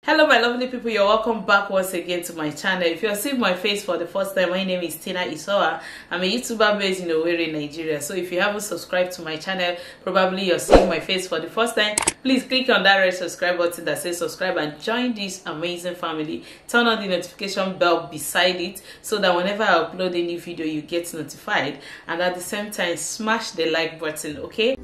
Hello my lovely people, you're welcome back once again to my channel. If you're seeing my face for the first time, my name is Isoa. I'm a YouTuber based in Owerri, Nigeria. So if you haven't subscribed to my channel, probably you're seeing my face for the first time, please click on that red subscribe button that says subscribe and join this amazing family. Turn on the notification bell beside it so that whenever I upload a new video you get notified, and at the same time smash the like button, okay?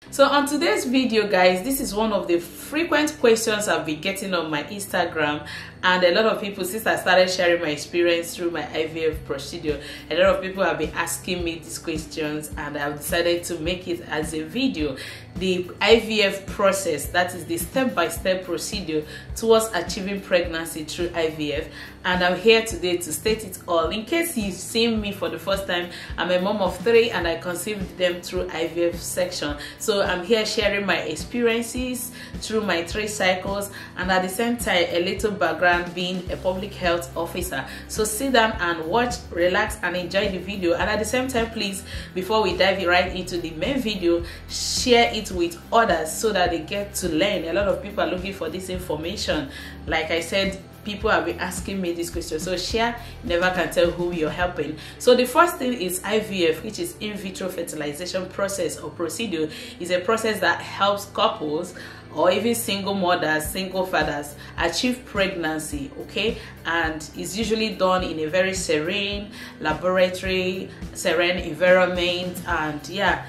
So on today's video guys, this is one of the frequent questions I've been getting on my Instagram, and a lot of people, since I started sharing my experience through my IVF procedure, a lot of people have been asking me these questions, and I've decided to make it as a video. The IVF process, that is the step-by-step procedure towards achieving pregnancy through IVF, and I'm here today to state it all. In case you've seen me for the first time, I'm a mom of 3 and I conceived them through IVF section. So I'm here sharing my experiences through my 3 cycles, and at the same time a little background being a public health officer. So sit down and watch, relax and enjoy the video, and at the same time please, before we dive right into the main video, share it with others so that they get to learn. A lot of people are looking for this information. Like I said, people have been asking me this question, so share, never can tell who you're helping. So the first thing is IVF, which is in vitro fertilization process or procedure. Is a process that helps couples or even single mothers, single fathers achieve pregnancy, okay? And is usually done in a very serene laboratory, serene environment, and yeah,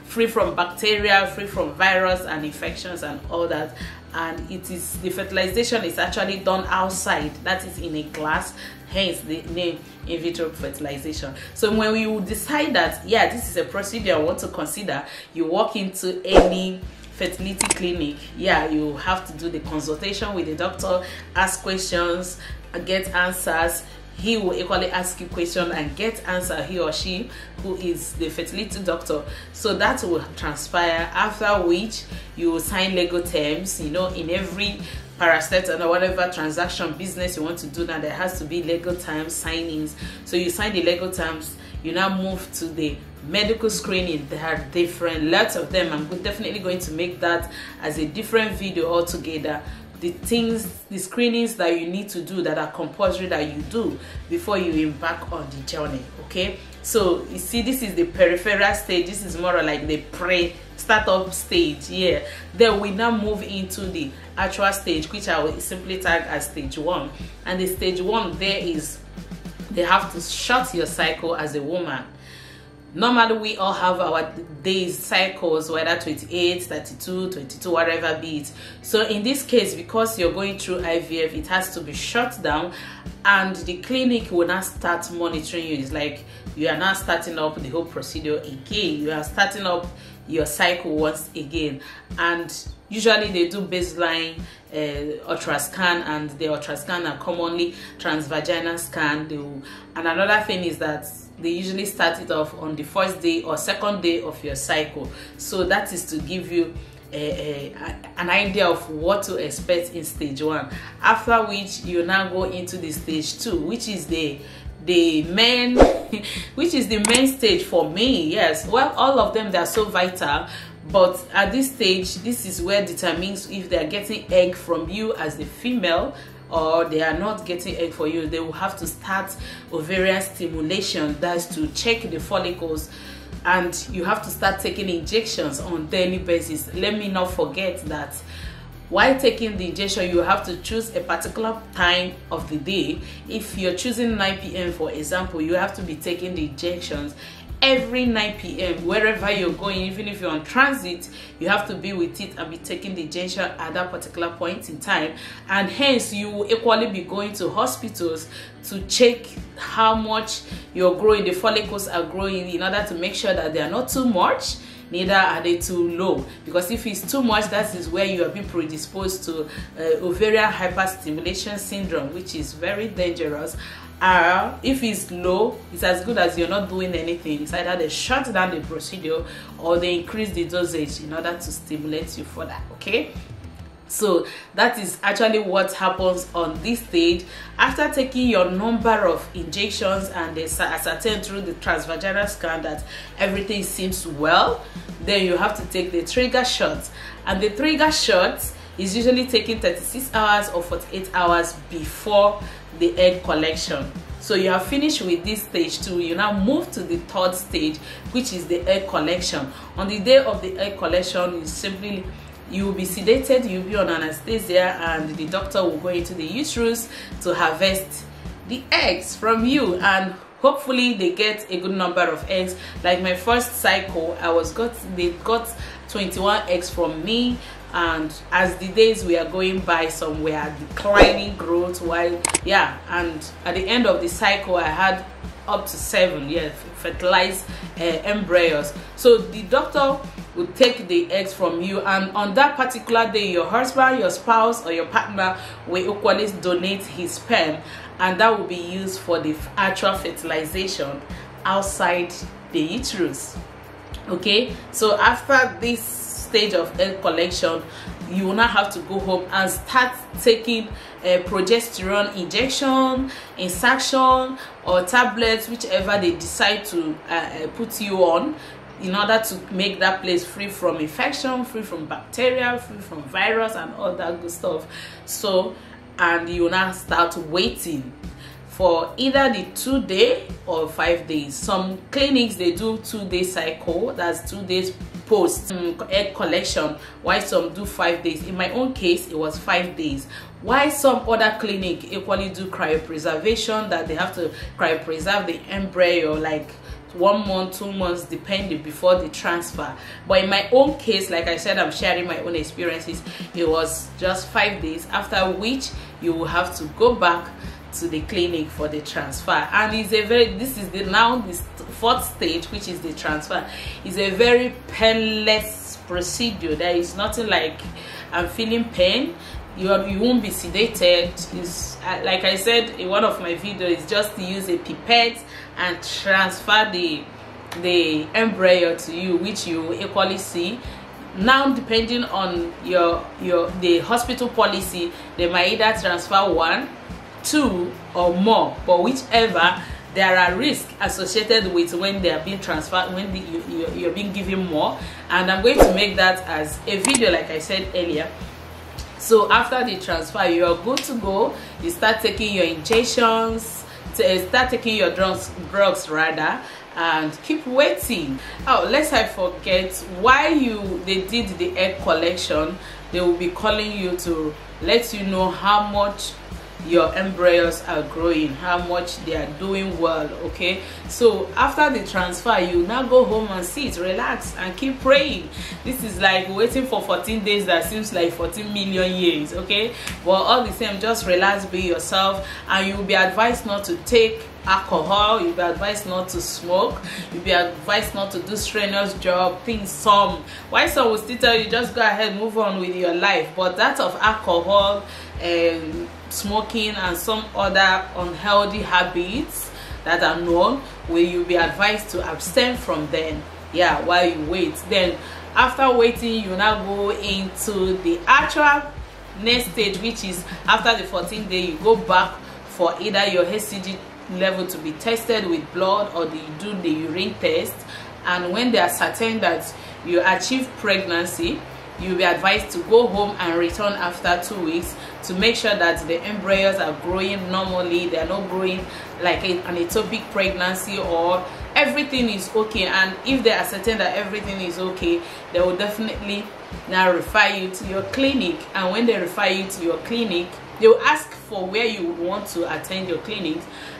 free from bacteria, free from virus and infections and all that. And the fertilization is actually done outside, that is in a glass, hence the name in vitro fertilization. So when you decide that, yeah, this is a procedure I want to consider, you walk into any fertility clinic. Yeah, you have to do the consultation with the doctor, ask questions, get answers. He will equally ask you questions and get answer, he or she, who is the fertility doctor. So that will transpire, after which you will sign legal terms. You know, in every parastatal or whatever transaction business you want to do now, there has to be legal terms, signings. So you sign the legal terms, you now move to the medical screening. There are different, lots of them. I'm definitely going to make that as a different video altogether. The things, the screenings that you need to do that are compulsory that you do before you embark on the journey, okay? So you see, this is the peripheral stage. This is more like the pre-startup stage. Yeah, then we now move into the actual stage, which I will simply tag as stage 1. And the stage 1 there is, they have to short your cycle as a woman. Normally we all have our days cycles, whether 28, 32, 22, whatever be it. So in this case, because you're going through IVF, it has to be shut down, and the clinic will not start monitoring you. It's like you are now starting up the whole procedure again. You are starting up your cycle once again, and usually they do baseline ultrascan, and the ultrascan are commonly transvaginal scan. And another thing is that they usually start it off on the first day or second day of your cycle. So that is to give you an idea of what to expect in stage 1. After which you now go into the stage 2, which is the main which is the main stage for me. Yes, well, all of them, they are so vital, but at this stage, this is where determines if they are getting egg from you as the female, or they are not getting egg for you. They will have to start ovarian stimulation, that's to check the follicles, and you have to start taking injections on daily basis. Let me not forget that while taking the injection, you have to choose a particular time of the day. If you're choosing 9 p.m. for example, you have to be taking the injections every 9 p.m. wherever you're going. Even if you're on transit, you have to be with it and be taking the injection at that particular point in time. And hence you will equally be going to hospitals to check how much you're growing, the follicles are growing, in order to make sure that they are not too much, neither are they too low. Because if it's too much, that is where you are being predisposed to ovarian hyperstimulation syndrome, which is very dangerous. If it's low, it's as good as you're not doing anything. It's either they shut down the procedure or they increase the dosage in order to stimulate you further, okay? So that is actually what happens on this stage. After taking your number of injections and they ascertain through the transvaginal scan that everything seems well, then you have to take the trigger shot. And the trigger shot is usually taken 36 hours or 48 hours before the egg collection. So you have finished with this stage 2. You now move to the third stage, which is the egg collection. On the day of the egg collection, you will be sedated, you'll be on anesthesia, and the doctor will go into the uterus to harvest the eggs from you, and hopefully they get a good number of eggs. Like my first cycle, they got 21 eggs from me, and as the days we are going by, some were declining growth, and at the end of the cycle I had up to 7 fertilized embryos. So the doctor will take the eggs from you, and on that particular day your husband, your spouse, or your partner will equally donate his sperm, and that will be used for the actual fertilization outside the uterus. Okay, so after this stage of egg collection, you will now have to go home and start taking progesterone injection, insertion, or tablets, whichever they decide to put you on, in order to make that place free from infection, free from bacteria, free from virus, and all that good stuff. So, and you now start waiting for either the 2-day or 5 days. Some clinics, they do 2-day cycle, that's 2 days post egg collection, while some do 5 days. In my own case, it was 5 days. While some other clinic equally do cryopreservation, that they have to cryopreserve the embryo like 1 month, 2 months, depending, before the transfer. But in my own case, like I said, I'm sharing my own experiences. It was just 5 days, after which you will have to go back to the clinic for the transfer. And this is this fourth stage, which is the transfer. Is a very painless procedure. There is nothing like I'm feeling pain. You won't be sedated. Is like I said in one of my videos, is just to use a pipette and transfer the embryo to you, which you equally see. Now, depending on the hospital policy, they might either transfer 1, 2, or more, but whichever, there are risks associated with when they are being transferred, when you're being given more, and I'm going to make that as a video, like I said earlier. So after the transfer, you are good to go. You start taking your injections, start taking your drugs rather, and keep waiting. Oh, lest I forget, while they did the egg collection, they will be calling you to let you know how much your embryos are growing, how much they are doing well. Okay, so after the transfer, you now go home and sit, relax, and keep praying. This is like waiting for 14 days that seems like 14 million years. Okay, but all the same, just relax, be yourself, and you'll be advised not to take alcohol, you'll be advised not to smoke, you'll be advised not to do strenuous job things. Why some will still tell you just go ahead, move on with your life, but that of alcohol and smoking and some other unhealthy habits that are known, will you be advised to abstain from them, while you wait. Then after waiting, you now go into the actual next stage, which is after the 14th day, you go back for either your HCG level to be tested with blood, or you do the urine test, and when they are certain that you achieve pregnancy, you'll be advised to go home and return after 2 weeks to make sure that the embryos are growing normally, they are not growing like an ectopic pregnancy, or everything is okay. And if they are certain that everything is okay, they will definitely now refer you to your clinic. And when they refer you to your clinic, they will ask for where you want to attend your clinic,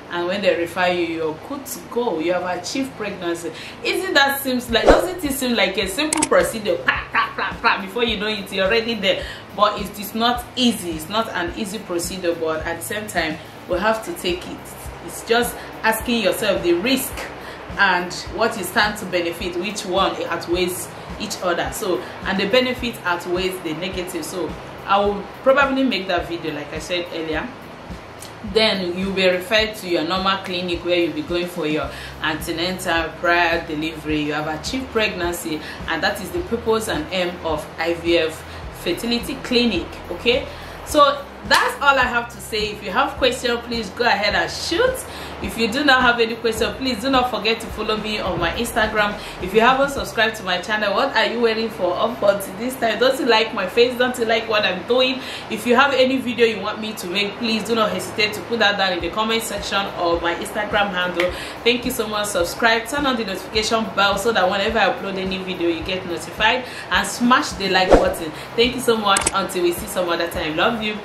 and when they refer you, you're good to go. You have achieved pregnancy. Doesn't it seem like a simple procedure? Before you know it, you're already there. But it is not easy. It's not an easy procedure, but at the same time, we have to take it. It's just asking yourself the risk and what you stand to benefit, which one outweighs each other. So, and the benefit outweighs the negative. So I will probably make that video, like I said earlier. Then you'll be referred to your normal clinic where you'll be going for your antenatal prior delivery. You have achieved pregnancy, and that is the purpose and aim of IVF fertility clinic. Okay, so that's all I have to say. If you have questions, please go ahead and shoot. If you do not have any question, please do not forget to follow me on my Instagram. If you haven't subscribed to my channel, what are you waiting for? Up until this time, don't you like my face? Don't you like what I'm doing? If you have any video you want me to make, please do not hesitate to put that down in the comment section or my Instagram handle. Thank you so much. Subscribe, turn on the notification bell so that whenever I upload any video you get notified, and smash the like button. Thank you so much. Until we see some other time. Love you.